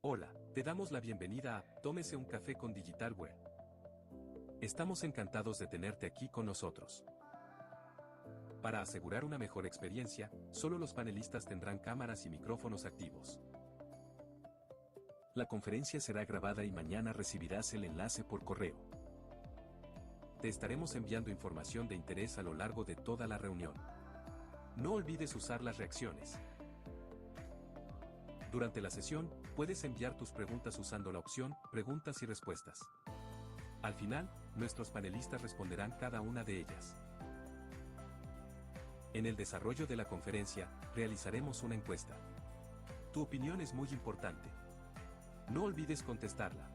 Hola, te damos la bienvenida a Tómese un café con Digitalware. Estamos encantados de tenerte aquí con nosotros. Para asegurar una mejor experiencia, solo los panelistas tendrán cámaras y micrófonos activos. La conferencia será grabada y mañana recibirás el enlace por correo. Te estaremos enviando información de interés a lo largo de toda la reunión. No olvides usar las reacciones. Durante la sesión, puedes enviar tus preguntas usando la opción Preguntas y Respuestas. Al final, nuestros panelistas responderán cada una de ellas. En el desarrollo de la conferencia, realizaremos una encuesta. Tu opinión es muy importante. No olvides contestarla.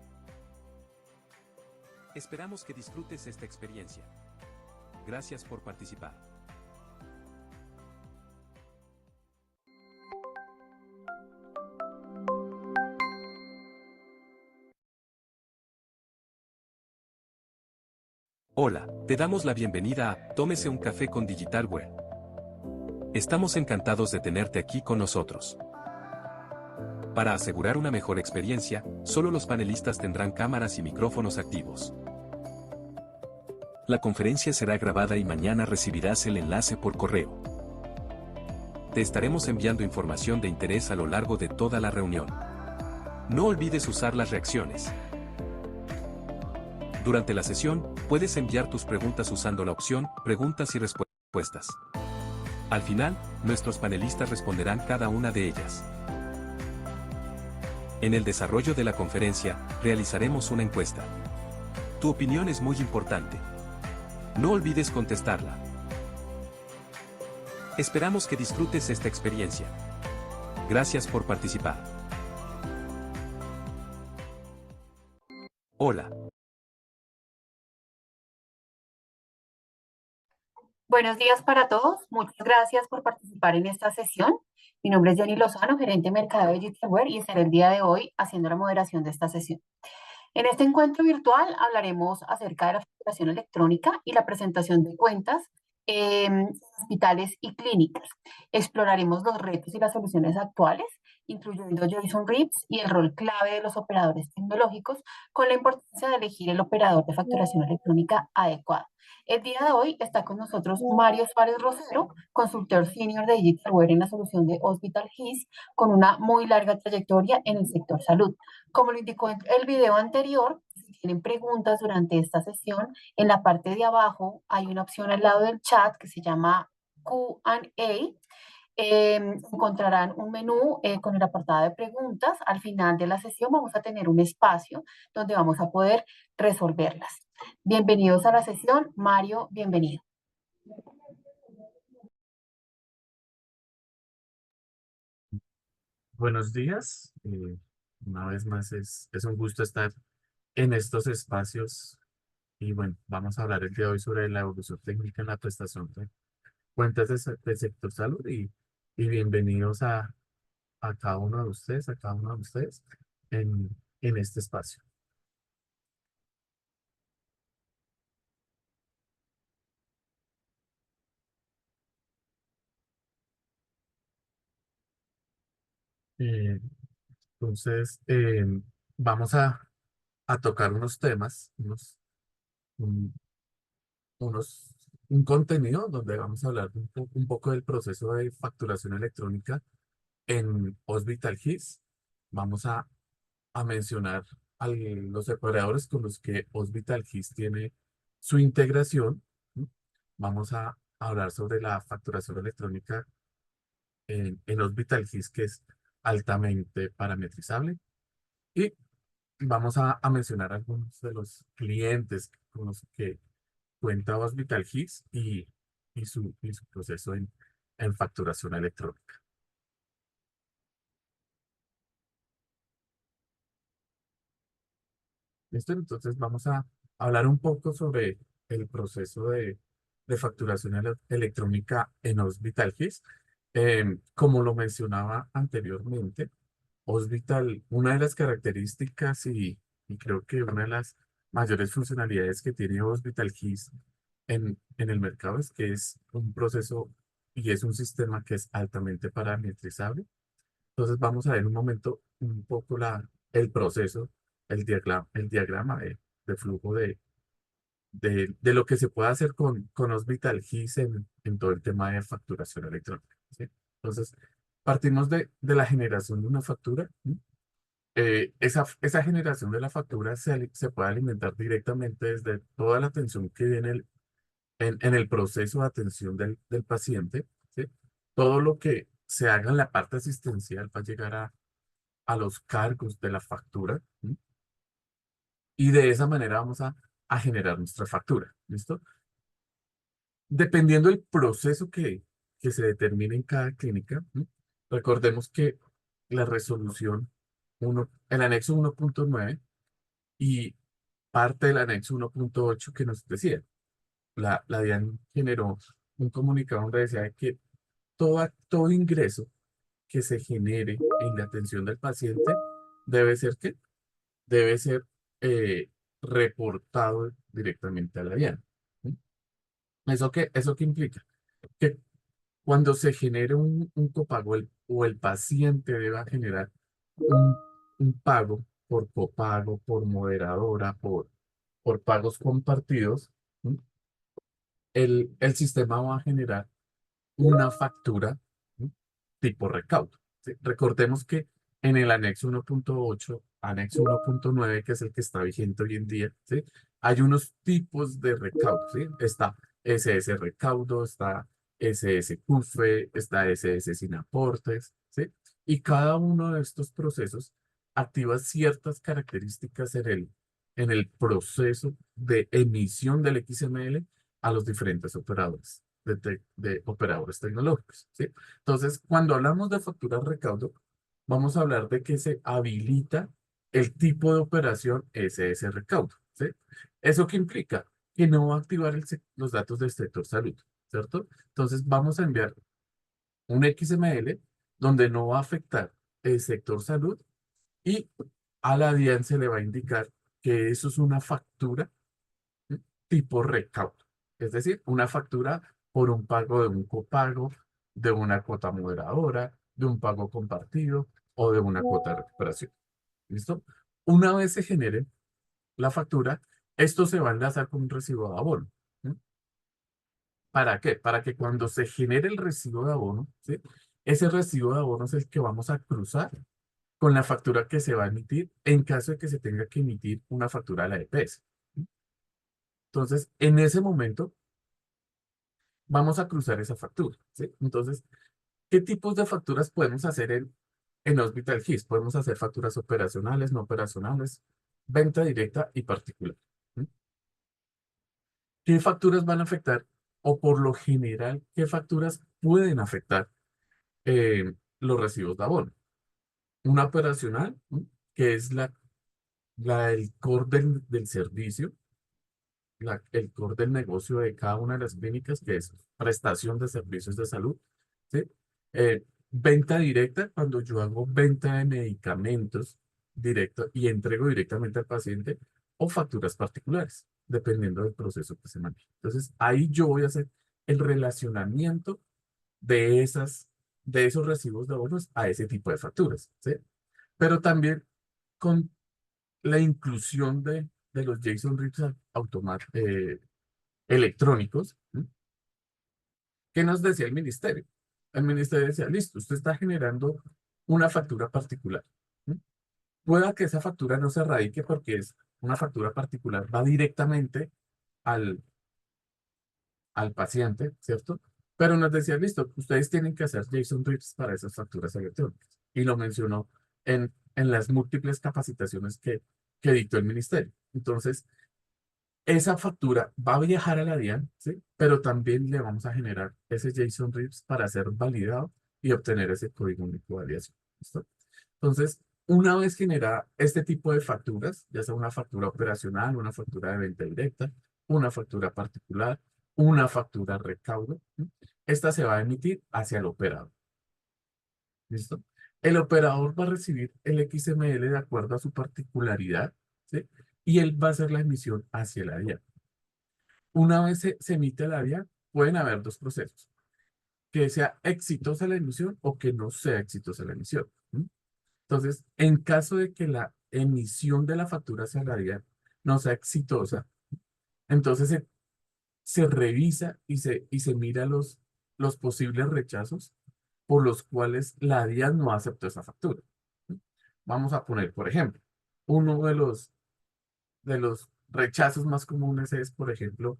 Esperamos que disfrutes esta experiencia. Gracias por participar. Hola, te damos la bienvenida a Tómese un café con Digitalware. Estamos encantados de tenerte aquí con nosotros. Para asegurar una mejor experiencia, solo los panelistas tendrán cámaras y micrófonos activos. La conferencia será grabada y mañana recibirás el enlace por correo. Te estaremos enviando información de interés a lo largo de toda la reunión. No olvides usar las reacciones. Durante la sesión, puedes enviar tus preguntas usando la opción Preguntas y Respuestas. Al final, nuestros panelistas responderán cada una de ellas. En el desarrollo de la conferencia, realizaremos una encuesta. Tu opinión es muy importante. No olvides contestarla. Esperamos que disfrutes esta experiencia. Gracias por participar. Hola. Buenos días para todos. Muchas gracias por participar en esta sesión. Mi nombre es Jenny Lozano, gerente de mercado de Digitalware, y estaré el día de hoy haciendo la moderación de esta sesión. En este encuentro virtual hablaremos acerca de la facturación electrónica y la presentación de cuentas en hospitales y clínicas. Exploraremos los retos y las soluciones actuales, incluyendo Jason Reeves y el rol clave de los operadores tecnológicos, con la importancia de elegir el operador de facturación electrónica adecuado. El día de hoy está con nosotros Mario Suárez Rosero, consultor senior de Digitalware en la solución de Hospital HIS, con una muy larga trayectoria en el sector salud. Como lo indicó en el video anterior, si tienen preguntas durante esta sesión, en la parte de abajo hay una opción al lado del chat que se llama Q&A. Encontrarán un menú con el apartado de preguntas. Al final de la sesión vamos a tener un espacio donde vamos a poder resolverlas. Bienvenidos a la sesión. Mario, bienvenido. Buenos días. Una vez más es un gusto estar en estos espacios y bueno, vamos a hablar el día de hoy sobre la evolución técnica en la prestación de cuentas del sector salud y bienvenidos a cada uno de ustedes, a cada uno de ustedes en este espacio. Eh, entonces, vamos a tocar unos temas, un, unos, un contenido donde vamos a hablar un poco del proceso de facturación electrónica en Hospital HIS. Vamos a mencionar los operadores con los que Hospital HIS tiene su integración. ¿Sí? Vamos a hablar sobre la facturación electrónica en Hospital HIS, que es altamente parametrizable. Y vamos a mencionar algunos de los clientes con los que cuenta Hospital HIS y su proceso en facturación electrónica. ¿Listo? Entonces vamos a hablar un poco sobre el proceso de facturación electrónica en Hospital HIS. Como lo mencionaba anteriormente, Hospital, una de las características y creo que una de las mayores funcionalidades que tiene Hospital HIS en el mercado es que es un proceso y es un sistema que es altamente parametrizable. Entonces vamos a ver un momento un poco el proceso, el diagrama de flujo de lo que se puede hacer con Hospital GIS en todo el tema de facturación electrónica, ¿sí? Entonces, partimos de la generación de una factura. ¿Sí? Esa generación de la factura se puede alimentar directamente desde toda la atención que viene en el proceso de atención del paciente, ¿sí? Todo lo que se haga en la parte asistencial va a llegar a los cargos de la factura, ¿sí? Y de esa manera vamos a generar nuestra factura, ¿listo? Dependiendo del proceso que se determine en cada clínica, ¿sí? Recordemos que la resolución el anexo 1.9 y parte del anexo 1.8 que nos decía, la DIAN generó un comunicado donde decía que todo ingreso que se genere en la atención del paciente debe ser que debe ser reportado directamente a la DIAN. ¿Sí? ¿Eso qué implica? Que cuando se genere un copago o el paciente deba generar un, un pago por copago, por moderadora, por pagos compartidos, ¿sí? El sistema va a generar una factura, ¿sí? Tipo recaudo, ¿sí? Recordemos que en el anexo 1.8, anexo 1.9, que es el que está vigente hoy en día, ¿sí? Hay unos tipos de recaudo, ¿sí? Está SS recaudo, está SS CUFE, está SS sin aportes, ¿sí? Y cada uno de estos procesos activa ciertas características en el proceso de emisión del XML a los diferentes operadores de operadores tecnológicos, ¿sí? Entonces, cuando hablamos de factura recaudo, vamos a hablar de que se habilita el tipo de operación SS recaudo, ¿sí? ¿Eso qué implica? Que no va a activar los datos del sector salud, ¿cierto? Entonces, vamos a enviar un XML donde no va a afectar el sector salud y a la DIAN se le va a indicar que eso es una factura tipo recaudo. Es decir, una factura por un pago de un copago, de una cuota moderadora, de un pago compartido o de una cuota de recuperación. ¿Listo? Una vez se genere la factura, esto se va a enlazar con un recibo de abono. ¿Sí? ¿Para qué? Para que cuando se genere el recibo de abono, ¿sí? Ese recibo de abono es el que vamos a cruzar con la factura que se va a emitir en caso de que se tenga que emitir una factura a la EPS. ¿Sí? Entonces, en ese momento, vamos a cruzar esa factura, ¿sí? Entonces, ¿qué tipos de facturas podemos hacer en Hospital GIS? Podemos hacer facturas operacionales, no operacionales, venta directa y particular. ¿Sí? ¿Qué facturas van a afectar? O por lo general, ¿qué facturas pueden afectar los recibos de abono? Una operacional, ¿sí? Que es el core del servicio, el core del negocio de cada una de las clínicas, que es prestación de servicios de salud, ¿sí? Venta directa, cuando yo hago venta de medicamentos directo y entrego directamente al paciente, o facturas particulares, dependiendo del proceso que se maneje. Entonces, ahí yo voy a hacer el relacionamiento de de esos recibos de abonos a ese tipo de facturas, ¿sí? Pero también con la inclusión de los JSON RIPs electrónicos, ¿sí? ¿Qué nos decía el ministerio? El ministerio decía, listo, usted está generando una factura particular. ¿Sí? Pueda que esa factura no se radique porque es una factura particular, va directamente al, al paciente, ¿cierto? Pero nos decía, listo, ustedes tienen que hacer JSON RIPs para esas facturas electrónicas. Y lo mencionó en las múltiples capacitaciones que dictó el ministerio. Entonces, esa factura va a viajar a la DIAN, ¿sí? Pero también le vamos a generar ese JSON RIPs para ser validado y obtener ese código único de validación. ¿Listo? Entonces, una vez genera este tipo de facturas, ya sea una factura operacional, una factura de venta directa, una factura particular, una factura recaudo, ¿sí? Esta se va a emitir hacia el operador. ¿Listo? El operador va a recibir el XML de acuerdo a su particularidad, ¿sí? Y él va a hacer la emisión hacia la DIAN. Una vez se emite la DIAN, pueden haber dos procesos: que sea exitosa la emisión o que no sea exitosa la emisión. ¿Sí? Entonces, en caso de que emisión de la factura hacia la DIAN no sea exitosa, entonces se revisa y se mira los posibles rechazos por los cuales la DIAN no aceptó esa factura. Vamos a poner, por ejemplo, uno de los rechazos más comunes es, por ejemplo,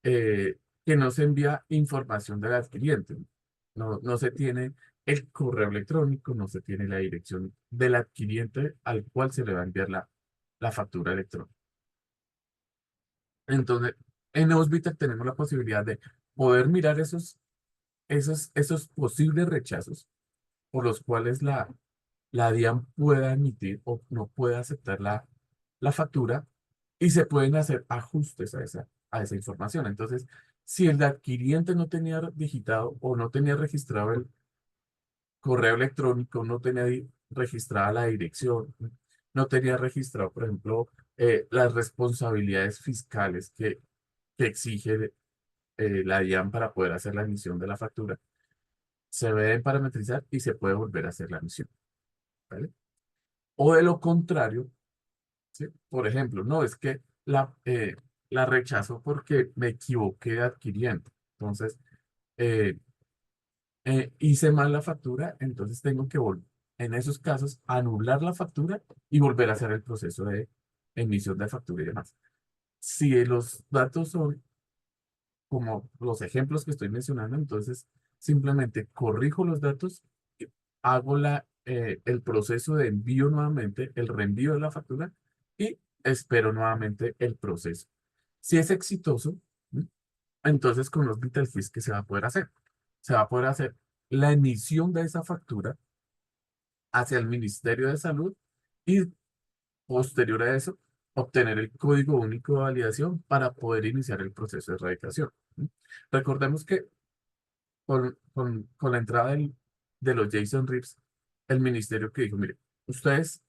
que no se envía información del adquiriente. No se tiene el correo electrónico, no se tiene la dirección del adquiriente al cual se le va a enviar la factura electrónica. Entonces, en Ausbitel tenemos la posibilidad de poder mirar esos posibles rechazos por los cuales la DIAN pueda emitir o no pueda aceptar la factura y se pueden hacer ajustes a esa información. Entonces, si el adquiriente no tenía digitado o no tenía registrado el correo electrónico, no tenía registrada la dirección, no tenía registrado, por ejemplo, las responsabilidades fiscales que exige la DIAN para poder hacer la emisión de la factura, se deben parametrizar y se puede volver a hacer la emisión. ¿Vale? O de lo contrario, ¿sí? Por ejemplo, no, es que la rechazo porque me equivoqué de adquiriente. Entonces, eh, hice mal la factura, entonces tengo que volver, en esos casos, anular la factura y volver a hacer el proceso de emisión de factura y demás. Si los datos son como los ejemplos que estoy mencionando, entonces simplemente corrijo los datos, hago el proceso de envío nuevamente, el reenvío de la factura y espero nuevamente el proceso. Si es exitoso, ¿m? Entonces con los VitalKeys, ¿qué se va a poder hacer? Se va a poder hacer la emisión de esa factura hacia el Ministerio de Salud y posterior a eso, obtener el código único de validación para poder iniciar el proceso de erradicación. ¿M? Recordemos que con la entrada de los Jason Reeves, el ministerio que dijo, mire, ustedes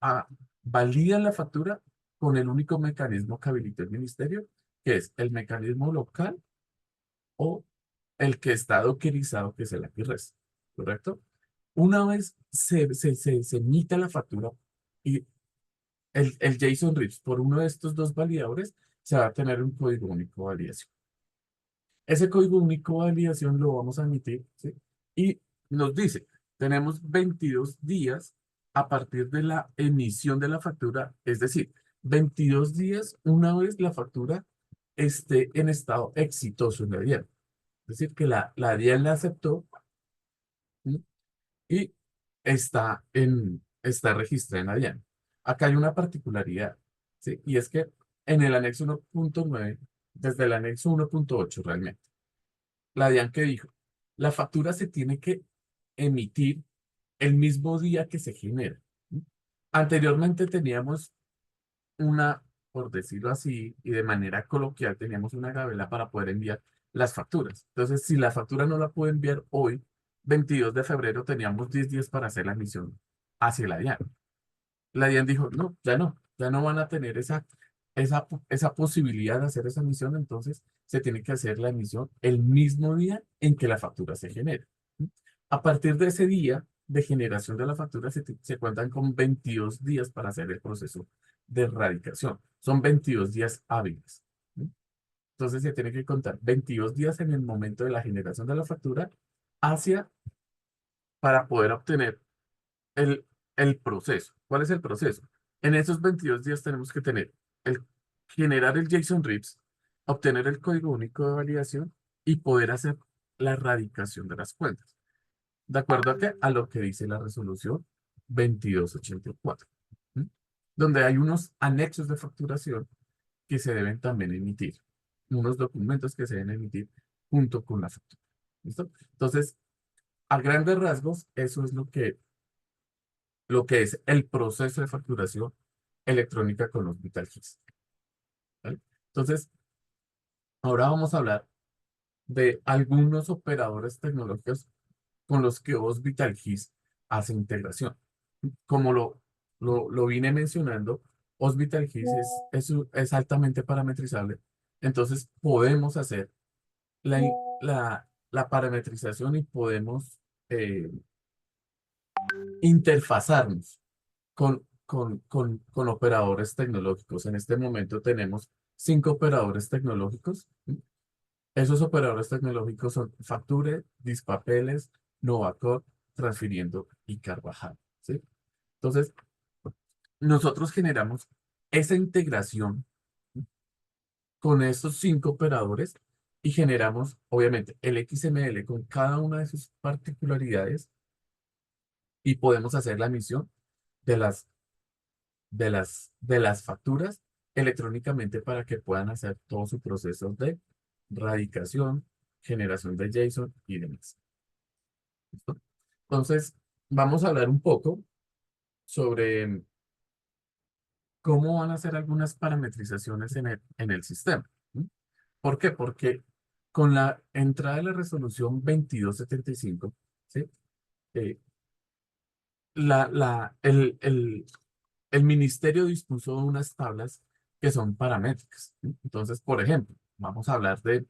ah, validan la factura con el único mecanismo que habilita el ministerio, que es el mecanismo local o el que está dockerizado, que es el API-REST, ¿correcto? Una vez se emita la factura y el Jason Reeves por uno de estos dos validadores, se va a tener un código único de validación. Ese código único de validación lo vamos a emitir, ¿sí? Y nos dice, tenemos 22 días a partir de la emisión de la factura, es decir, 22 días una vez la factura esté en estado exitoso en la DIAN. Es decir, que la DIAN la aceptó, ¿sí? Y está registrada en la DIAN. Acá hay una particularidad, ¿sí? Y es que en el anexo 1.9, desde el anexo 1.8 realmente, la DIAN que dijo, la factura se tiene que emitir el mismo día que se genera. ¿Sí? Anteriormente teníamos una, por decirlo así, y de manera coloquial, teníamos una gabela para poder enviar las facturas. Entonces, si la factura no la puedo enviar hoy, 22 de febrero, teníamos 10 días para hacer la emisión hacia la DIAN. La DIAN dijo, no, ya no van a tener esa posibilidad de hacer esa emisión, entonces se tiene que hacer la emisión el mismo día en que la factura se genere. ¿Sí? A partir de ese día de generación de la factura se cuentan con 22 días para hacer el proceso de erradicación. Son 22 días hábiles. ¿Sí? Entonces se tiene que contar 22 días en el momento de la generación de la factura hacia para poder obtener el, el proceso. ¿Cuál es el proceso? En esos 22 días tenemos que tener generar el JSON Reads, obtener el código único de validación y poder hacer la erradicación de las cuentas. ¿De acuerdo a qué? A lo que dice la resolución 2284, ¿sí? Donde hay unos anexos de facturación que se deben también emitir, unos documentos que se deben emitir junto con la factura. ¿Listo? Entonces, a grandes rasgos, eso es lo que es el proceso de facturación electrónica con los VitalKeys. ¿Vale? Entonces, ahora vamos a hablar de algunos operadores tecnológicos con los que vos VitalKeys hace integración. Como lo vine mencionando, VitalKeys es altamente parametrizable. Entonces, podemos hacer la, la parametrización y podemos interfazarnos con operadores tecnológicos. En este momento tenemos 5 operadores tecnológicos. Esos operadores tecnológicos son Facture, Dispapeles, Novacor, Transfiriendo y Carvajal, ¿sí? Entonces, nosotros generamos esa integración con estos 5 operadores y generamos, obviamente, el XML con cada una de sus particularidades y podemos hacer la emisión de las facturas electrónicamente para que puedan hacer todo su proceso de radicación, generación de JSON y demás. ¿Listo? Entonces, vamos a hablar un poco sobre cómo van a hacer algunas parametrizaciones en el sistema. ¿Sí? ¿Por qué? Porque con la entrada de la resolución 2275, ¿sí? Eh, el ministerio dispuso de unas tablas que son paramétricas. ¿Sí? Entonces, por ejemplo, vamos a hablar de,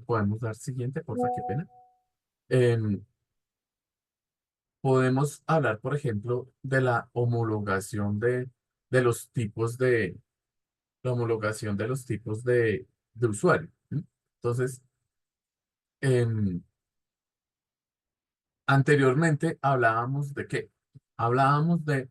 podemos dar siguiente, porfa, qué pena. Em, Podemos hablar, por ejemplo, de la homologación de los tipos de, la homologación de los tipos de usuario. ¿Sí? Entonces, em, anteriormente hablábamos de qué? Hablábamos de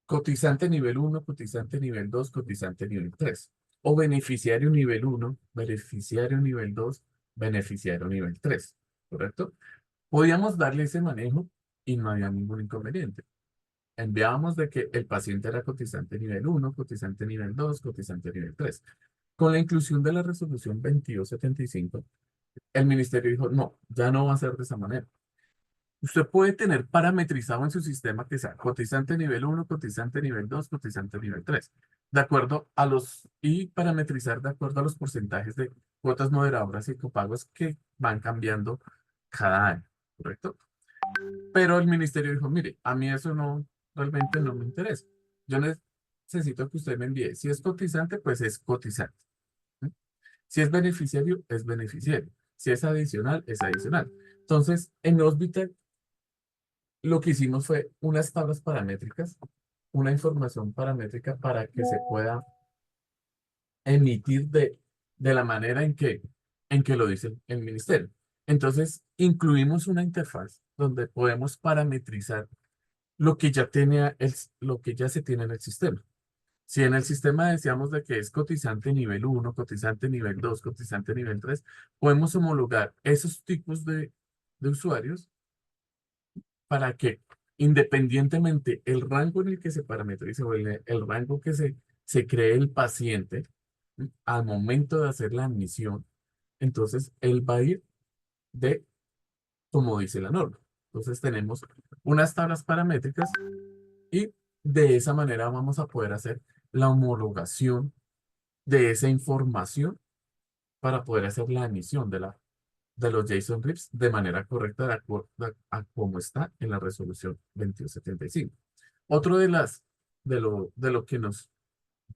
cotizante nivel uno, cotizante nivel 2, cotizante nivel 3. O beneficiario nivel uno, beneficiario nivel 2, beneficiario nivel 3. ¿Correcto? Podíamos darle ese manejo y no había ningún inconveniente. Enviábamos de que el paciente era cotizante nivel uno, cotizante nivel 2, cotizante nivel 3. Con la inclusión de la resolución 2275, el ministerio dijo, no, ya no va a ser de esa manera. Usted puede tener parametrizado en su sistema que sea cotizante nivel uno, cotizante nivel 2, cotizante nivel 3, de acuerdo a y parametrizar de acuerdo a los porcentajes de cuotas moderadoras y copagos que van cambiando cada año, ¿correcto? Pero el ministerio dijo, mire, a mí eso no, realmente no me interesa. Yo necesito que usted me envíe. Si es cotizante, pues es cotizante. ¿Sí? Si es beneficiario, es beneficiario. Si es adicional, es adicional. Entonces, en Hospital lo que hicimos fue unas tablas paramétricas, una información paramétrica para que se pueda emitir de la manera en que lo dice el ministerio. Entonces, incluimos una interfaz donde podemos parametrizar lo que ya lo que ya se tiene en el sistema. Si en el sistema decíamos de que es cotizante nivel uno, cotizante nivel 2, cotizante nivel 3, podemos homologar esos tipos de usuarios para que independientemente el rango en el que se parametrice o el rango que se cree el paciente, al momento de hacer la admisión, entonces él va a ir de como dice la norma. Entonces tenemos unas tablas paramétricas y de esa manera vamos a poder hacer la homologación de esa información para poder hacer la emisión de los JSON RIPs de manera correcta de acuerdo a cómo está en la resolución 2275. Otro de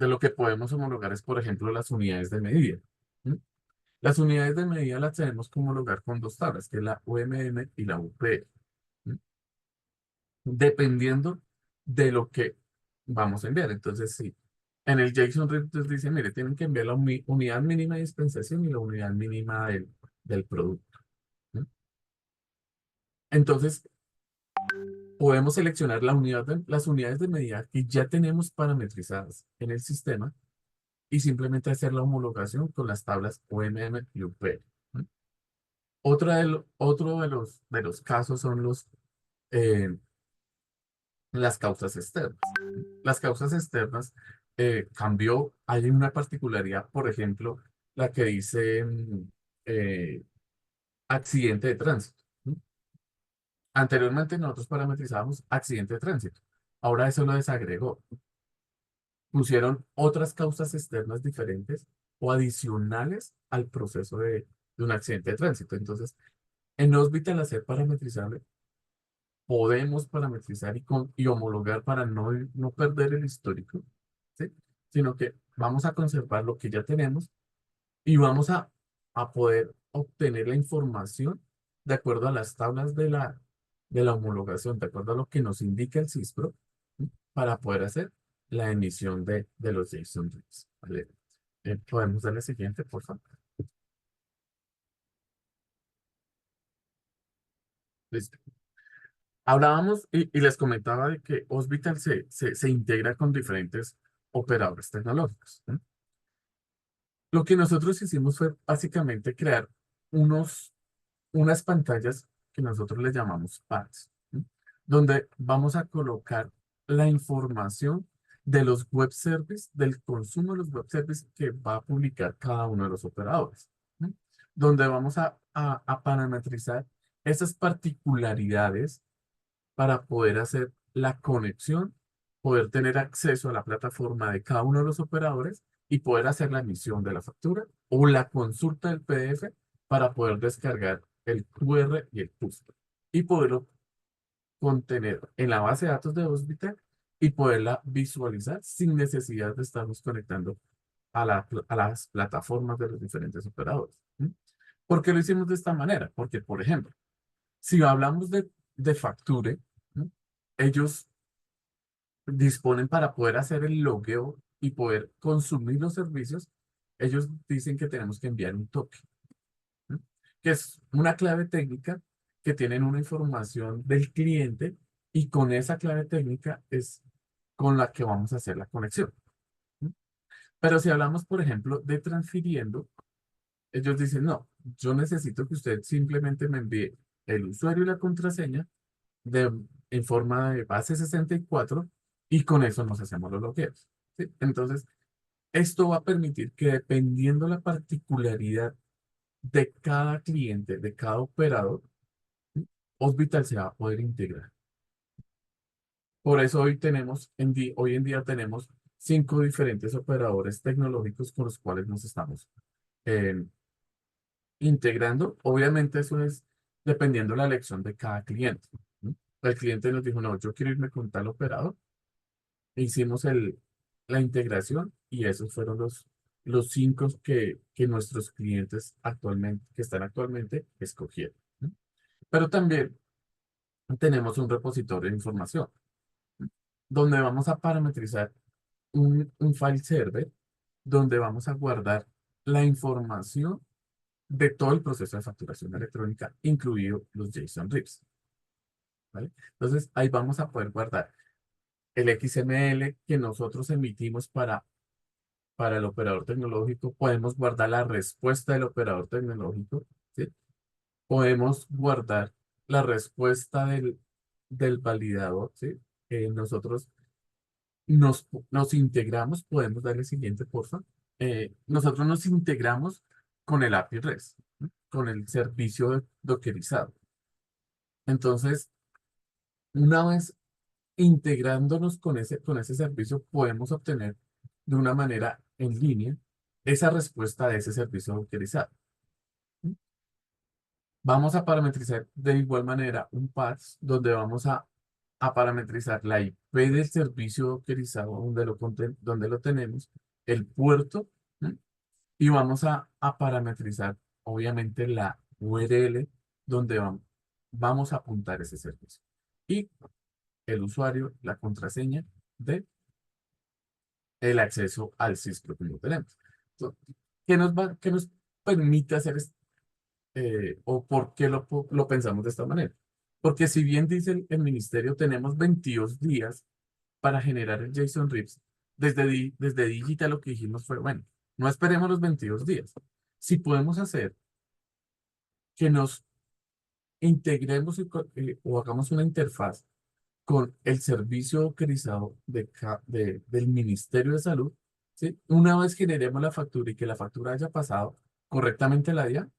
lo que podemos homologar es, por ejemplo, las unidades de medida. ¿Mm? Las unidades de medida las tenemos que homologar con 2 tablas, que es la UMM y la UPR. ¿Mm? Dependiendo de lo que vamos a enviar. Entonces, sí, en el JSON RIP nos dice, mire, tienen que enviar la unidad mínima de dispensación y la unidad mínima del producto. ¿Mm? Entonces, podemos seleccionar las unidades de medida que ya tenemos parametrizadas en el sistema y simplemente hacer la homologación con las tablas OMM y UPR. ¿Mm? Otro de los casos son eh, las causas externas. Las causas externas hay una particularidad, por ejemplo, la que dice eh, accidente de tránsito. ¿Mm? Anteriormente nosotros parametrizábamos accidente de tránsito. Ahora eso lo desagregó. Pusieron otras causas externas diferentes o adicionales al proceso de un accidente de tránsito. Entonces, en Hospital al ser parametrizable, podemos parametrizar y homologar para no perder el histórico, ¿sí? Sino que vamos a conservar lo que ya tenemos y vamos a poder obtener la información de acuerdo a las tablas de la homologación, de acuerdo a lo que nos indica el CISPRO, para poder hacer la emisión de los JSON reads, ¿vale? Podemos darle siguiente, por favor. Listo. Hablábamos y les comentaba de que Osvital se integra con diferentes operadores tecnológicos, ¿no? Lo que nosotros hicimos fue básicamente crear unas pantallas que nosotros le llamamos pads, ¿no? Donde vamos a colocar la información de los web services, del consumo de los web services que va a publicar cada uno de los operadores, ¿no? Donde vamos a parametrizar esas particularidades para poder hacer la conexión, poder tener acceso a la plataforma de cada uno de los operadores y poder hacer la emisión de la factura o la consulta del PDF para poder descargar el QR y el PUST y poderlo contener en la base de datos de Hospital y poderla visualizar sin necesidad de estarnos conectando a las plataformas de los diferentes operadores. ¿Sí? ¿Por qué lo hicimos de esta manera? Porque, por ejemplo, si hablamos de Facture, ¿no? Ellos disponen para poder hacer el logueo y poder consumir los servicios, ellos dicen que tenemos que enviar un token, ¿no? Que es una clave técnica que tienen una información del cliente y con esa clave técnica es con la que vamos a hacer la conexión, ¿no? Pero si hablamos, por ejemplo, de transfiriendo, ellos dicen, no, yo necesito que usted simplemente me envíe el usuario y la contraseña de, en forma de base 64 y con eso nos hacemos los logueos, ¿sí? Entonces, esto va a permitir que dependiendo la particularidad de cada cliente, de cada operador, ¿sí? Hospital se va a poder integrar. Por eso hoy en día tenemos 5 diferentes operadores tecnológicos con los cuales nos estamos eh, integrando. Obviamente eso es dependiendo la elección de cada cliente, ¿no? El cliente nos dijo, no, yo quiero irme con tal operador. Hicimos la integración y esos fueron los 5 que nuestros clientes actualmente, que están actualmente, escogieron, ¿no? Pero también tenemos un repositorio de información, ¿no? Donde vamos a parametrizar un file server, donde vamos a guardar la información de todo el proceso de facturación electrónica, incluido los JSON RIPs, ¿vale? Entonces, ahí vamos a poder guardar el XML que nosotros emitimos para el operador tecnológico, podemos guardar la respuesta del operador tecnológico, ¿sí? Podemos guardar la respuesta del validador, ¿sí? Nosotros nos integramos, podemos darle siguiente, porfa. Nosotros nos integramos con el API REST, ¿no? Con el servicio dockerizado. Entonces, una vez integrándonos con ese servicio, podemos obtener de una manera en línea esa respuesta de ese servicio autorizado. Vamos a parametrizar de igual manera un path donde vamos a parametrizar la IP del servicio dockerizado donde lo tenemos, el puerto, ¿no? Y vamos a parametrizar obviamente la URL donde vamos a apuntar ese servicio. Y el usuario, la contraseña de el acceso al Cisco que no tenemos. Entonces, qué nos permite hacer o por qué lo pensamos de esta manera? Porque si bien dice el ministerio, tenemos 22 días para generar el JSON RIPS, desde Digital lo que dijimos fue, bueno, no esperemos los 22 días. Si podemos hacer que nos integremos o hagamos una interfaz con el servicio autorizado del Ministerio de Salud, ¿sí? Una vez generemos la factura y que la factura haya pasado correctamente la DIA,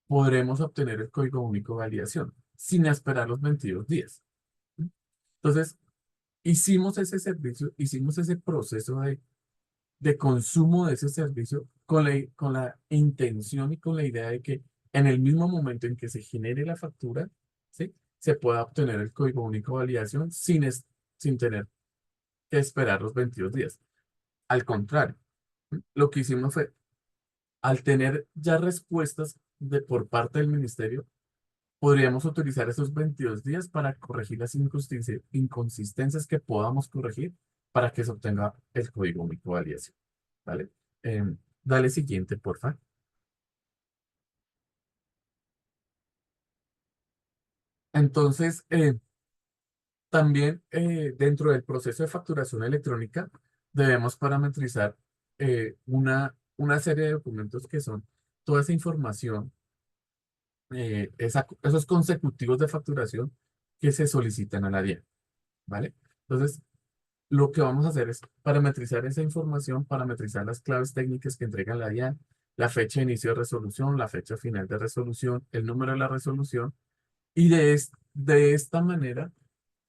podremos obtener el código único de validación sin esperar los 22 días. ¿Sí? Entonces, hicimos ese servicio, hicimos ese proceso de consumo de ese servicio con la intención y con la idea de que en el mismo momento en que se genere la factura, ¿sí? Se pueda obtener el código único de validación sin tener que esperar los 22 días. Al contrario, ¿sí? Lo que hicimos fue, al tener ya respuestas por parte del ministerio, podríamos utilizar esos 22 días para corregir las inconsistencias que podamos corregir para que se obtenga el código único de validación, ¿vale? Dale siguiente, porfa. Entonces, también dentro del proceso de facturación electrónica debemos parametrizar una serie de documentos que son toda esa información, esos consecutivos de facturación que se solicitan a la DIAN, ¿vale? Entonces, lo que vamos a hacer es parametrizar esa información, parametrizar las claves técnicas que entrega la DIAN, la fecha de inicio de resolución, la fecha final de resolución, el número de la resolución, y de esta manera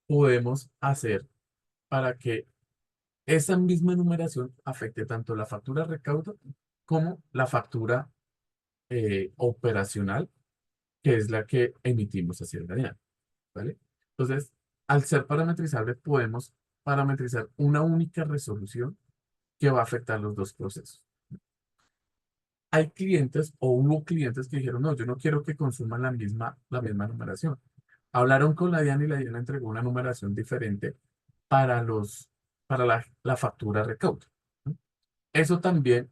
podemos hacer para que esa misma numeración afecte tanto la factura recaudo como la factura operacional, que es la que emitimos hacia el DIAN, ¿vale? Entonces, al ser parametrizable, podemos parametrizar una única resolución que va a afectar los dos procesos. Hay clientes o hubo clientes que dijeron, no, yo no quiero que consuman la misma numeración. Hablaron con la DIAN y la DIAN entregó una numeración diferente para la factura recaudo, ¿no? Eso también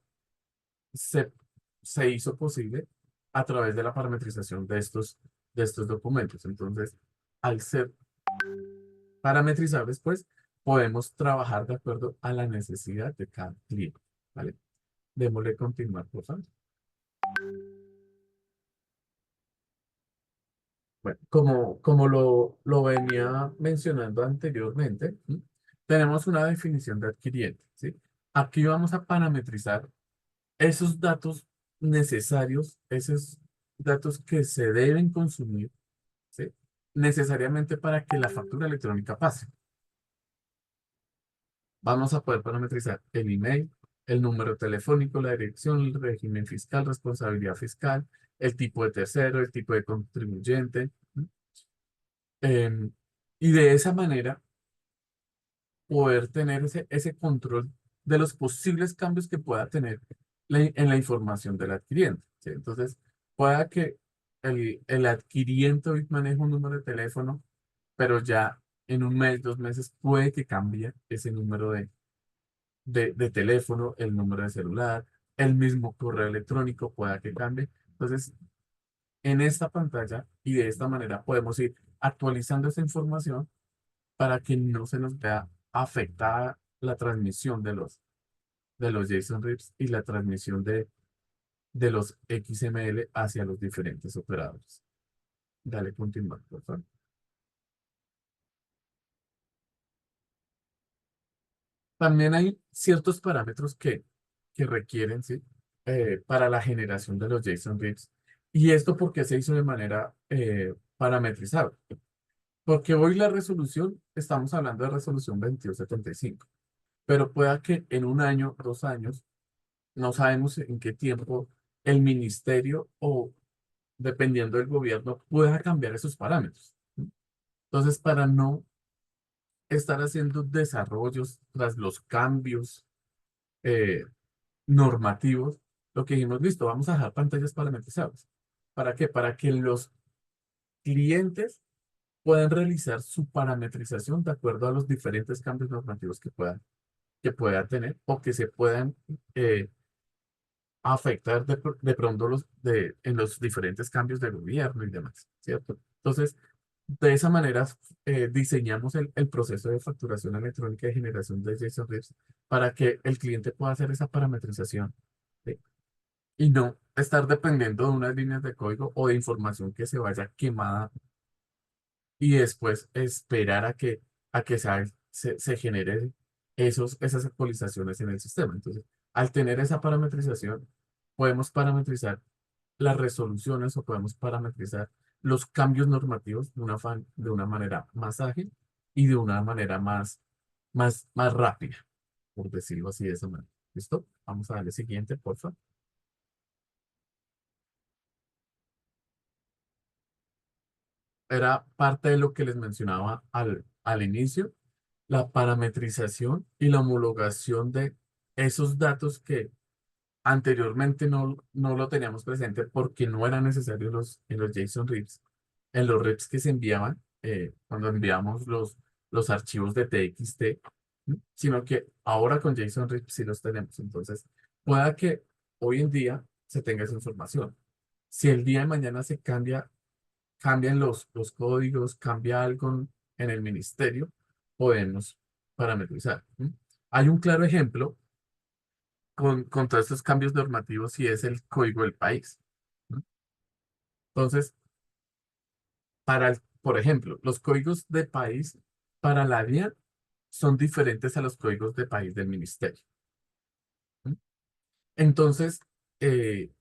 se, se hizo posible a través de la parametrización de estos documentos. Entonces, al ser parametrizables, pues podemos trabajar de acuerdo a la necesidad de cada cliente, ¿vale? Démosle continuar, por favor. Bueno, como lo venía mencionando anteriormente, ¿sí? Tenemos una definición de adquiriente, ¿sí? Aquí vamos a parametrizar esos datos necesarios, esos datos que se deben consumir, ¿sí? Necesariamente para que la factura electrónica pase. Vamos a poder parametrizar el email, el número telefónico, la dirección, el régimen fiscal, responsabilidad fiscal, el tipo de tercero, el tipo de contribuyente, ¿sí? Em, y de esa manera poder tener ese control de los posibles cambios que pueda tener en la información del adquiriente, ¿sí? Entonces, pueda que el adquiriente hoy maneje un número de teléfono, pero ya en un mes, 2 meses, puede que cambie ese número de teléfono, el número de celular, el mismo correo electrónico, pueda que cambie. Entonces, en esta pantalla y de esta manera podemos ir actualizando esa información para que no se nos vea afectada la transmisión de los JSON RIPs y la transmisión de los XML hacia los diferentes operadores. Dale continuar, por favor. También hay ciertos parámetros que requieren, ¿sí? Para la generación de los JSON RIPs. ¿Y esto por qué se hizo de manera parametrizada? Porque hoy la resolución, estamos hablando de resolución 2275, pero pueda que en un año, 2 años, no sabemos en qué tiempo el ministerio o dependiendo del gobierno pueda cambiar esos parámetros, ¿sí? Entonces, para no estar haciendo desarrollos tras los cambios eh, normativos, lo que dijimos, listo, vamos a dejar pantallas parametrizadas. ¿Para qué? Para que los clientes puedan realizar su parametrización de acuerdo a los diferentes cambios normativos que puedan tener o que se puedan eh, afectar de pronto en los diferentes cambios de gobierno y demás, ¿cierto? Entonces, de esa manera diseñamos el proceso de facturación electrónica y generación de JSON RIPs para que el cliente pueda hacer esa parametrización, ¿sí? Y no estar dependiendo de unas líneas de código o de información que se vaya quemada y después esperar a que se genere esas actualizaciones en el sistema. Entonces, al tener esa parametrización, podemos parametrizar las resoluciones o podemos parametrizar los cambios normativos de una manera más ágil y de una manera más rápida, por decirlo así de esa manera. ¿Listo? Vamos a darle siguiente, por favor. Era parte de lo que les mencionaba al inicio, la parametrización y la homologación de esos datos que anteriormente no lo teníamos presente porque no eran necesarios en los JSON RIPs. en los reps que se enviaban, cuando enviamos los archivos de TXT, ¿m? Sino que ahora con JSON RIP sí los tenemos. Entonces, pueda que hoy en día se tenga esa información. Si el día de mañana cambian los códigos, cambia algo en el ministerio, podemos parametrizar. ¿M? Hay un claro ejemplo con todos estos cambios normativos y es el código del país. ¿M? Entonces, por ejemplo, los códigos de país para la DIAN son diferentes a los códigos de país del ministerio. ¿M? Entonces, eh,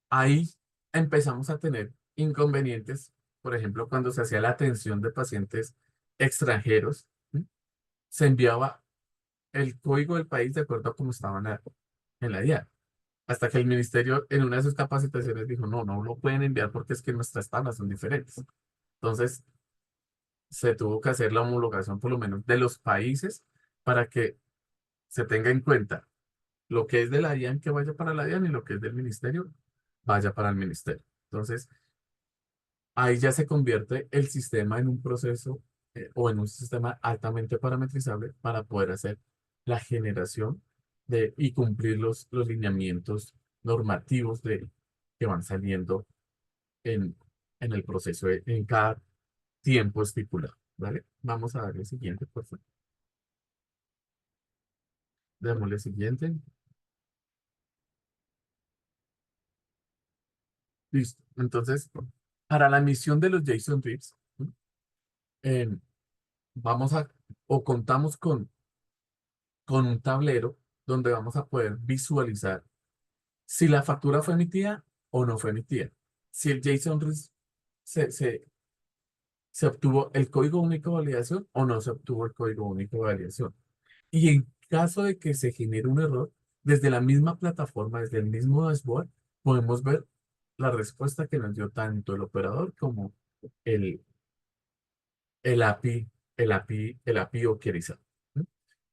ahí empezamos a tener inconvenientes, por ejemplo, cuando se hacía la atención de pacientes extranjeros, ¿m? Se enviaba el código del país de acuerdo a cómo estaban en la DIAN. Hasta que el ministerio en una de sus capacitaciones dijo, no, no lo pueden enviar porque es que nuestras tablas son diferentes. Entonces, se tuvo que hacer la homologación por lo menos de los países para que se tenga en cuenta lo que es de la DIAN que vaya para la DIAN y lo que es del ministerio vaya para el ministerio. Entonces, ahí ya se convierte el sistema en un proceso o en un sistema altamente parametrizable para poder hacer la generación y cumplir los lineamientos normativos que van saliendo en, en el proceso, en cada tiempo estipulado, ¿vale? Vamos a darle siguiente, por favor. Démosle siguiente. Listo. Entonces, para la emisión de los JSON RIPs, ¿no? eh, vamos a, o contamos con un tablero donde vamos a poder visualizar si la factura fue emitida o no fue emitida. Si el JSON se, se, se obtuvo el código único de validación o no se obtuvo el código único de validación. Y en caso de que se genere un error, desde la misma plataforma, desde el mismo dashboard, podemos ver la respuesta que nos dio tanto el operador como el, el API, el API ockerizado. ¿Sí?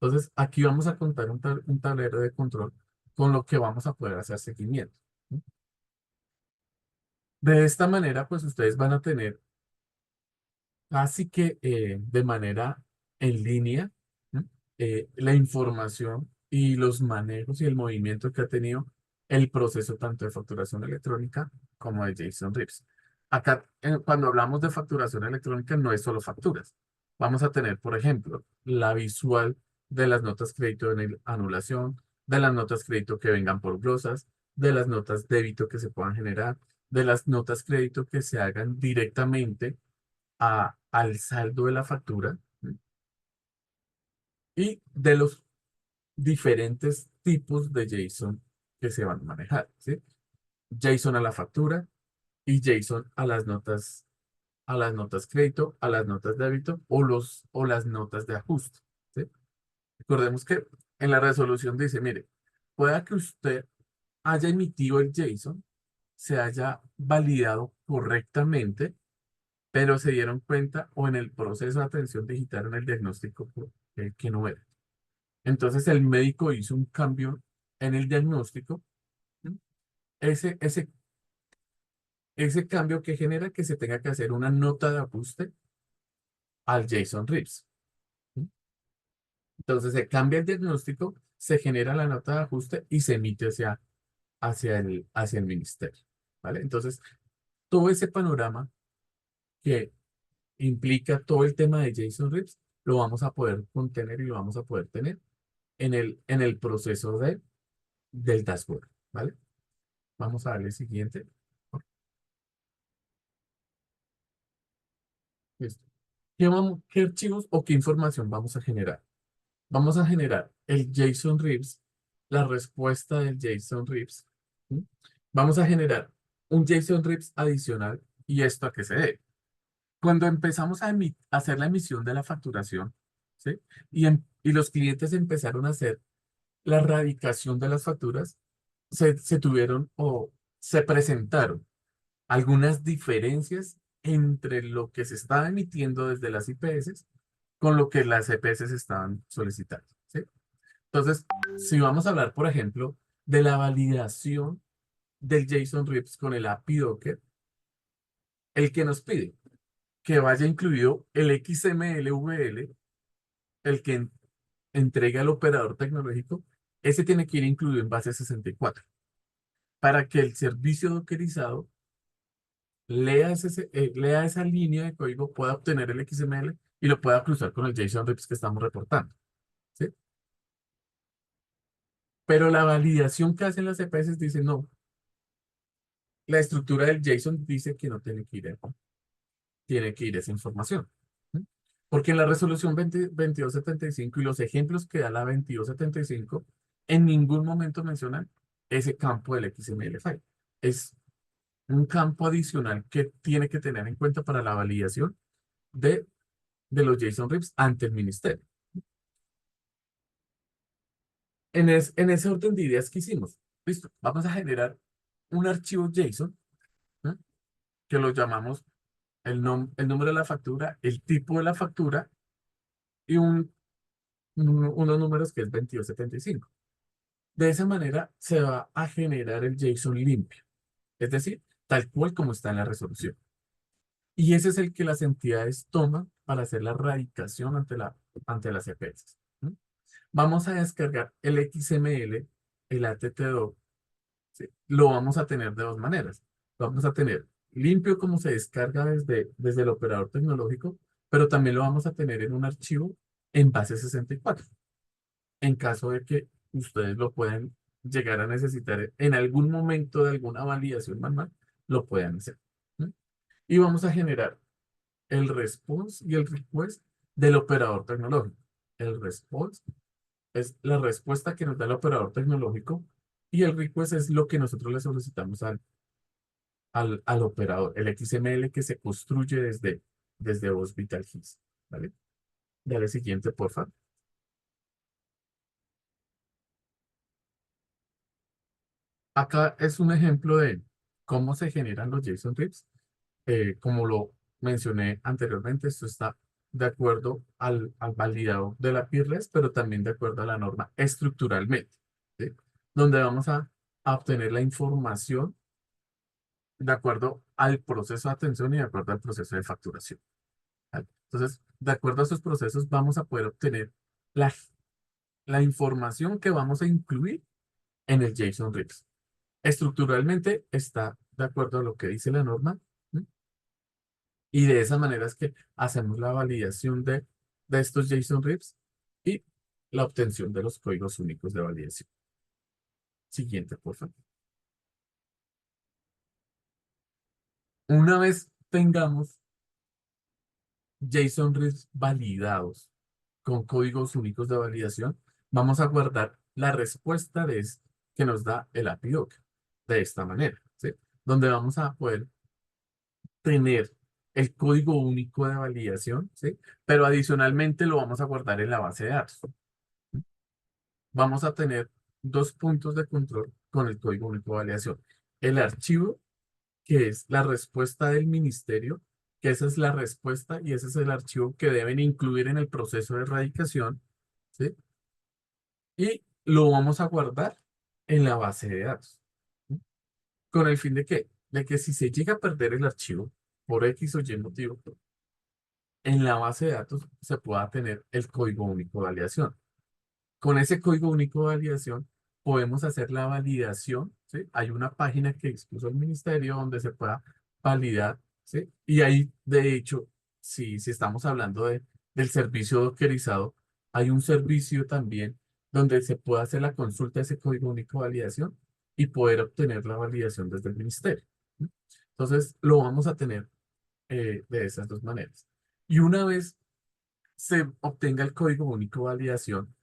Entonces, aquí vamos a contar un tablero de control con lo que vamos a poder hacer seguimiento. ¿Sí? De esta manera, pues ustedes van a tener casi que de manera en línea, ¿no? La información y los manejos y el movimiento que ha tenido el proceso tanto de facturación electrónica como de JSON RIPS. Acá, cuando hablamos de facturación electrónica, no es solo facturas. Vamos a tener, por ejemplo, la visual de las notas crédito en anulación, de las notas crédito que vengan por glosas, de las notas débito que se puedan generar, de las notas crédito que se hagan directamente al saldo de la factura, ¿sí? Y de los diferentes tipos de JSON que se van a manejar, ¿sí? JSON a la factura y JSON a las notas crédito, a las notas débito o las notas de ajuste, ¿sí? Recordemos que en la resolución dice, mire, pueda que usted haya emitido el JSON, se haya validado correctamente, pero se dieron cuenta o en el proceso de atención digital, en el diagnóstico que no era. Entonces el médico hizo un cambio en el diagnóstico. ¿Sí? Ese, ese, ese cambio que genera que se tenga que hacer una nota de ajuste al JSON RIPS. ¿Sí? Entonces se cambia el diagnóstico, se genera la nota de ajuste y se emite hacia el ministerio. ¿Vale? Entonces, todo ese panorama que implica todo el tema de JSON RIPS, lo vamos a poder contener y lo vamos a poder tener en el proceso del dashboard, ¿vale? Vamos a darle siguiente. Listo. ¿Qué archivos o qué información vamos a generar? Vamos a generar el JSON RIPS, la respuesta del JSON RIPS. ¿Sí? Vamos a generar un JSON RIPS adicional y esto a qué se debe. Cuando empezamos a hacer la emisión de la facturación, ¿sí? Y los clientes empezaron a hacer la erradicación de las facturas, se tuvieron o se presentaron algunas diferencias entre lo que se estaba emitiendo desde las IPS con lo que las EPS estaban solicitando, ¿sí? Entonces, si vamos a hablar, por ejemplo, de la validación del JSON RIPS con el API Docker, el que nos pide que vaya incluido el XML-VL, el que entrega al operador tecnológico, ese tiene que ir incluido en base 64 para que el servicio dockerizado lea esa línea de código, pueda obtener el XML y lo pueda cruzar con el JSON RIPS que estamos reportando. ¿Sí? Pero la validación que hacen las EPS dice no. La estructura del JSON dice que no tiene que ir esa información. ¿Sí? Porque en la resolución 2275 y los ejemplos que da la 2275 en ningún momento mencionan ese campo del XML file. Es un campo adicional que tiene que tener en cuenta para la validación de, de los JSON RIPS ante el ministerio. En ese orden de ideas que hicimos, listo, vamos a generar un archivo JSON, ¿no? Que lo llamamos el número de la factura, el tipo de la factura y unos números que es 2275. De esa manera se va a generar el JSON limpio, es decir, tal cual como está en la resolución. Y ese es el que las entidades toman para hacer la radicación ante las EPS. ¿No? Vamos a descargar el XML, el ATT2, ¿sí? Lo vamos a tener de dos maneras. Lo vamos a tener limpio como se descarga desde el operador tecnológico, pero también lo vamos a tener en un archivo en base 64. En caso de que ustedes lo puedan llegar a necesitar en algún momento de alguna validación manual, lo puedan hacer. ¿No? Y vamos a generar el response y el request del operador tecnológico. El response es la respuesta que nos da el operador tecnológico y el request es lo que nosotros le solicitamos al operador, el XML que se construye desde Voz Vital Keys. ¿Vale? Dale siguiente, por favor. Acá es un ejemplo de cómo se generan los JSON RIPS. Como lo mencioné anteriormente, esto está de acuerdo al validado de la PIRLES, pero también de acuerdo a la norma estructuralmente, ¿sí? Donde vamos a obtener la información de acuerdo al proceso de atención y de acuerdo al proceso de facturación. ¿Vale? Entonces, de acuerdo a esos procesos, vamos a poder obtener la, la información que vamos a incluir en el JSON RIPS. Estructuralmente está de acuerdo a lo que dice la norma, ¿sí? Y de esa manera es que hacemos la validación de estos JSON RIPS y la obtención de los códigos únicos de validación. Siguiente, por favor. Una vez tengamos JSON RIPS validados con códigos únicos de validación, vamos a guardar la respuesta que nos da el API Docker de esta manera, ¿sí? Donde vamos a poder tener el código único de validación, ¿sí? Pero adicionalmente lo vamos a guardar en la base de datos. Vamos a tener dos puntos de control con el código único de validación. El archivo, que es la respuesta del ministerio, que esa es la respuesta y ese es el archivo que deben incluir en el proceso de erradicación, ¿sí? Y lo vamos a guardar en la base de datos. ¿Sí? ¿Con el fin de qué? De que si se llega a perder el archivo por X o Y motivo, en la base de datos se pueda tener el código único de validación. Con ese código único de validación podemos hacer la validación, ¿sí? Hay una página que expuso el ministerio donde se pueda validar, ¿sí? Y ahí, de hecho, si estamos hablando del servicio dockerizado, hay un servicio también donde se puede hacer la consulta de ese código único de validación y poder obtener la validación desde el ministerio. ¿Sí? Entonces, lo vamos a tener de esas dos maneras. Y una vez se obtenga el código único de validación,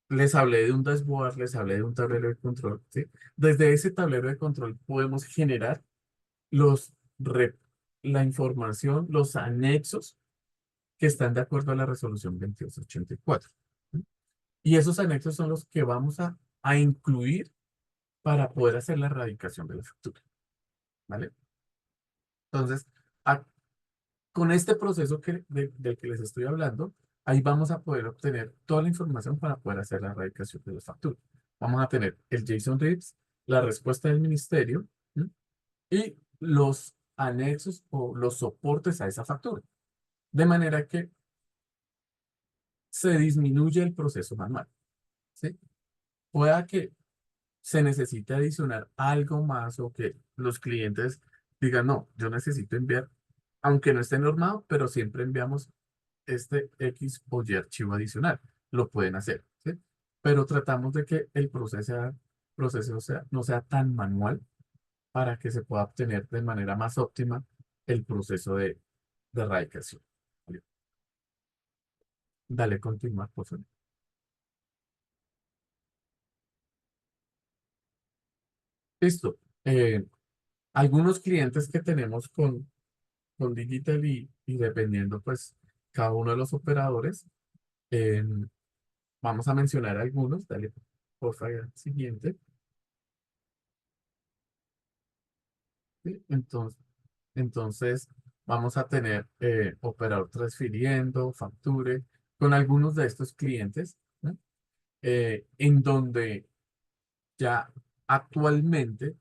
les hablé de un dashboard, les hablé de un tablero de control, ¿sí? Desde ese tablero de control podemos generar los, rep- la información, los anexos que están de acuerdo a la resolución 2284. ¿Sí? Y esos anexos son los que vamos a incluir para poder hacer la erradicación de la factura, ¿vale? Entonces, a- con este proceso del que les estoy hablando, ahí vamos a poder obtener toda la información para poder hacer la erradicación de las facturas. Vamos a tener el JSON RIPS, la respuesta del ministerio, ¿sí? Y los anexos o los soportes a esa factura. De manera que se disminuye el proceso manual, ¿sí? Pueda que se necesite adicionar algo más o que los clientes digan, no, yo necesito enviar, aunque no esté normado, pero siempre enviamos este X o Y archivo adicional. Lo pueden hacer, ¿sí? Pero tratamos de que el no sea tan manual para que se pueda obtener de manera más óptima el proceso de erradicación. ¿Vale? Dale, continuar, por favor. Listo. Algunos clientes que tenemos con Digital y dependiendo, pues, cada uno de los operadores, eh, vamos a mencionar algunos. Dale, por favor, siguiente. ¿Sí? Entonces, vamos a tener operador transfiriendo, facture, con algunos de estos clientes, ¿no? En donde ya actualmente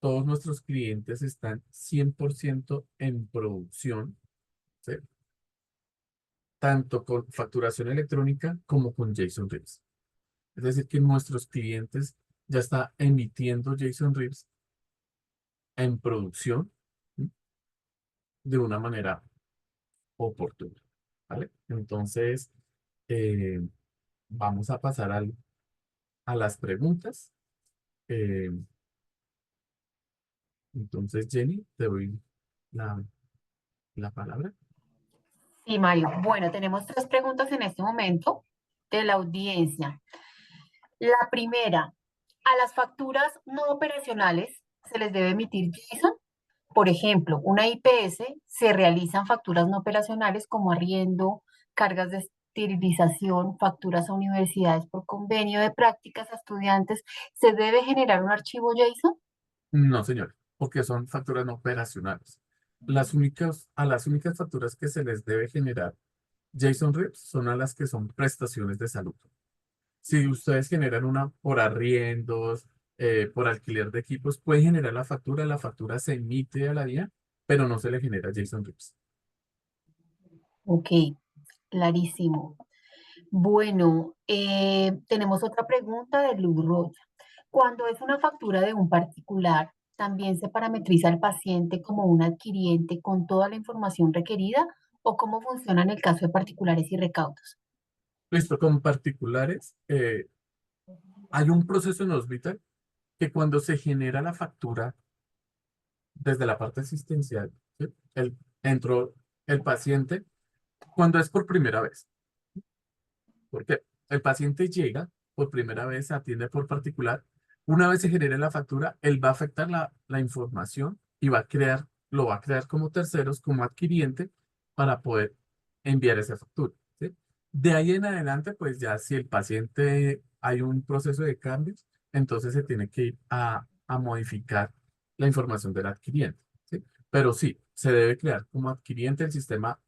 todos nuestros clientes están 100% en producción, ¿sí? Tanto con facturación electrónica como con JSON RIBs. Es decir, que nuestros clientes ya están emitiendo JSON RIBs en producción, ¿sí? De una manera oportuna, ¿vale? Entonces, eh, vamos a pasar a las preguntas. Eh, entonces, Jenny, te doy la, la palabra. Sí, Mario. Bueno, tenemos tres preguntas en este momento de la audiencia. La primera, ¿a las facturas no operacionales se les debe emitir JSON? Por ejemplo, una IPS se realizan facturas no operacionales como arriendo, cargas de esterilización, facturas a universidades por convenio de prácticas a estudiantes. ¿Se debe generar un archivo JSON? No, señor, porque son facturas no operacionales. A las únicas facturas que se les debe generar JSON RIPS son a las que son prestaciones de salud. Si ustedes generan una por arriendos, por alquiler de equipos, pueden generar la factura se emite a la DIA, pero no se le genera JSON RIPS. Ok, clarísimo. Bueno, tenemos otra pregunta de Luz Rocha. Cuando es una factura de un particular, ¿también se parametriza al paciente como un adquiriente con toda la información requerida o cómo funciona en el caso de particulares y recaudos? Listo, con particulares, hay un proceso en Hospital que cuando se genera la factura desde la parte asistencial, ¿sí? Entró el paciente cuando es por primera vez. Porque el paciente llega por primera vez, se atiende por particular. Una vez se genere la factura, él va a afectar la información y lo va a crear como terceros, como adquiriente, para poder enviar esa factura, ¿sí? De ahí en adelante, pues ya si el paciente hay un proceso de cambios, entonces se tiene que ir a modificar la información del adquiriente, ¿sí? Pero sí, se debe crear como adquiriente el sistema.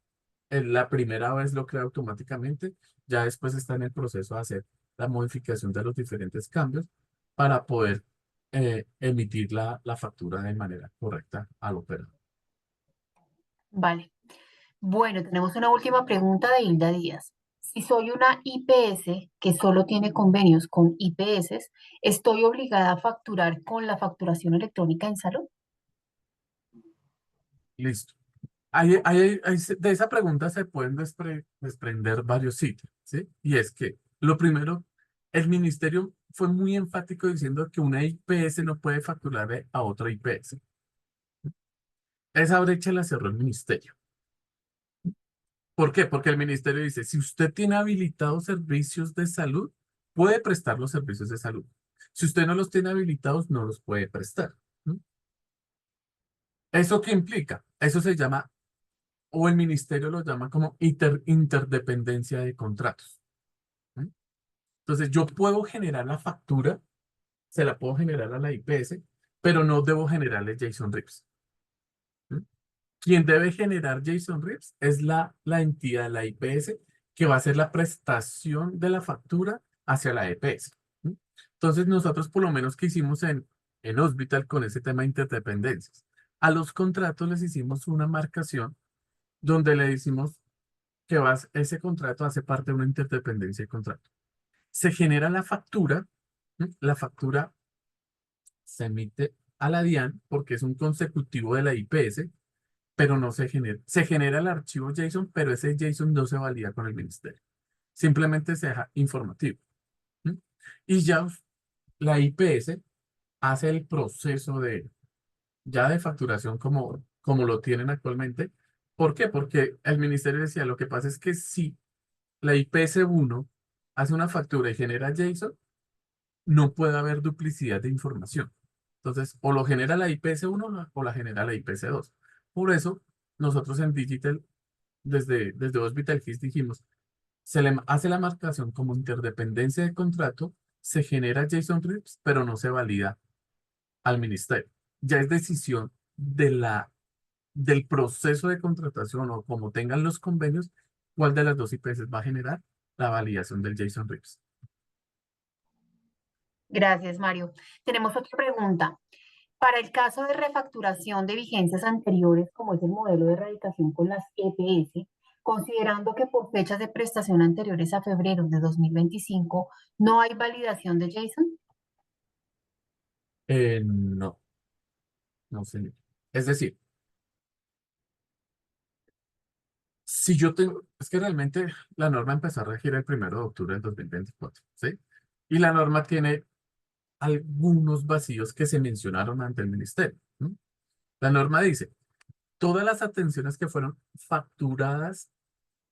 La primera vez lo crea automáticamente, ya después está en el proceso de hacer la modificación de los diferentes cambios para poder emitir la factura de manera correcta al operador. Vale. Bueno, tenemos una última pregunta de Hilda Díaz. Si soy una IPS que solo tiene convenios con IPS, ¿estoy obligada a facturar con la facturación electrónica en salud? Listo. De esa pregunta se pueden desprender varios sitios, ¿sí? Y es que, lo primero, el ministerio fue muy enfático diciendo que una IPS no puede facturar a otra IPS. Esa brecha la cerró el ministerio. ¿Por qué? Porque el ministerio dice, si usted tiene habilitados servicios de salud, puede prestar los servicios de salud. Si usted no los tiene habilitados, no los puede prestar. ¿No? ¿Eso qué implica? Eso se llama, o el ministerio lo llama como interdependencia de contratos. ¿No? Entonces, yo puedo generar la factura, se la puedo generar a la IPS, pero no debo generarle JSON RIPS. ¿No? Quien debe generar JSON RIPS es la entidad, la IPS, que va a hacer la prestación de la factura hacia la EPS. ¿Sí? Entonces, nosotros por lo menos que hicimos en Hospital con ese tema de interdependencias. A los contratos les hicimos una marcación donde le decimos que ese contrato hace parte de una interdependencia de contrato. Se genera la factura, ¿m? La factura se emite a la DIAN porque es un consecutivo de la IPS, pero no se genera. Se genera el archivo JSON, pero ese JSON no se valida con el ministerio. Simplemente se deja informativo. ¿M? Y ya la IPS hace el proceso ya de facturación como lo tienen actualmente. ¿Por qué? Porque el ministerio decía, lo que pasa es que si la IPS1 hace una factura y genera JSON, no puede haber duplicidad de información. Entonces, o lo genera la IPS1 o la genera la IPS2. Por eso, nosotros en Digital, desde Hospital Keys dijimos, se le hace la marcación como interdependencia de contrato, se genera JSON RIPS, pero no se valida al ministerio. Ya es decisión del proceso de contratación o como tengan los convenios, cuál de las dos IPS va a generar la validación del JSON RIPS. Gracias, Mario. Tenemos otra pregunta. Para el caso de refacturación de vigencias anteriores, como es el modelo de erradicación con las EPS, considerando que por fechas de prestación anteriores a febrero de 2025 no hay validación de JSON. No, no, señor. Es decir, si yo tengo, es que realmente la norma empezó a regir el 1 de octubre del 2024, ¿sí? Y la norma tiene algunos vacíos que se mencionaron ante el ministerio, ¿no? La norma dice, todas las atenciones que fueron facturadas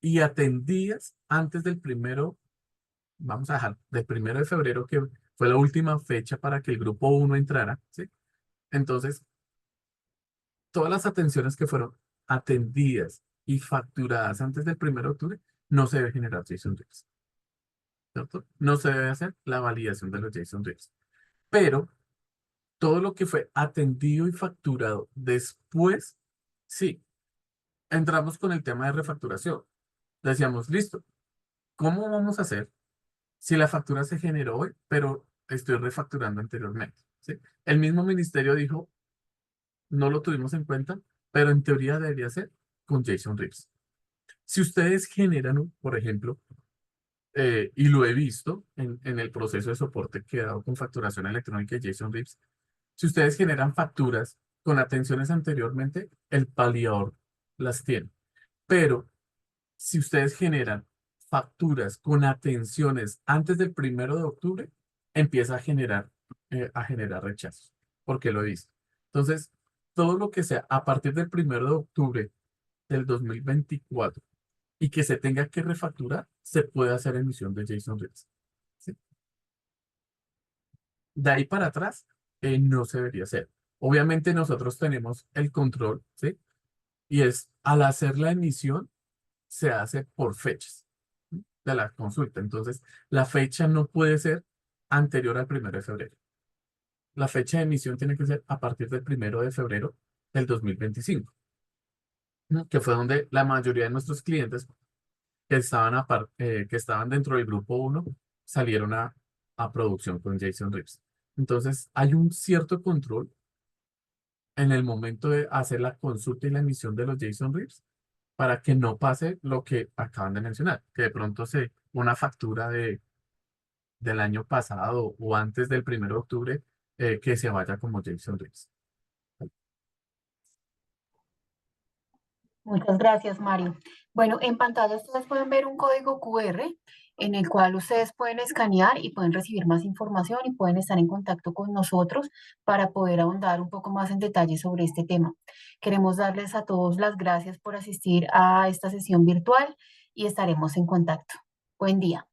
y atendidas antes del primero, vamos a dejar, del 1 de febrero, que fue la última fecha para que el grupo 1 entrara, ¿sí? Entonces, todas las atenciones que fueron atendidas y facturadas antes del 1 de octubre, no se debe generar JSON RIPS, ¿cierto? No se debe hacer la validación de los JSON RIPS. Pero todo lo que fue atendido y facturado después, sí, entramos con el tema de refacturación. Decíamos, listo, ¿cómo vamos a hacer si la factura se generó hoy, pero estoy refacturando anteriormente? ¿Sí? El mismo ministerio dijo, no lo tuvimos en cuenta, pero en teoría debería ser con JSON RIPS. Si ustedes generan, por ejemplo, y lo he visto en el proceso de soporte que he dado con facturación electrónica y JSON RIPS, si ustedes generan facturas con atenciones anteriormente, el validador las tiene. Pero si ustedes generan facturas con atenciones antes del 1 de octubre, empieza a generar rechazos, porque lo he visto. Entonces, todo lo que sea a partir del 1 de octubre del 2024 y que se tenga que refacturar, se puede hacer emisión de JSON RIPS. ¿Sí? De ahí para atrás, no se debería hacer. Obviamente nosotros tenemos el control, ¿sí? Y es al hacer la emisión, se hace por fechas, ¿sí? De la consulta. Entonces, la fecha no puede ser anterior al 1 de febrero. La fecha de emisión tiene que ser a partir del 1 de febrero del 2025, ¿no? Que fue donde la mayoría de nuestros clientes que estaban dentro del grupo 1 salieron a producción con JSON RIPS. Entonces, hay un cierto control en el momento de hacer la consulta y la emisión de los JSON RIPS para que no pase lo que acaban de mencionar, que de pronto una factura del año pasado o antes del 1 de octubre, que se vaya como JSON RIPS. Muchas gracias, Mario. Bueno, en pantalla ustedes pueden ver un código QR en el cual ustedes pueden escanear y pueden recibir más información y pueden estar en contacto con nosotros para poder ahondar un poco más en detalle sobre este tema. Queremos darles a todos las gracias por asistir a esta sesión virtual y estaremos en contacto. Buen día.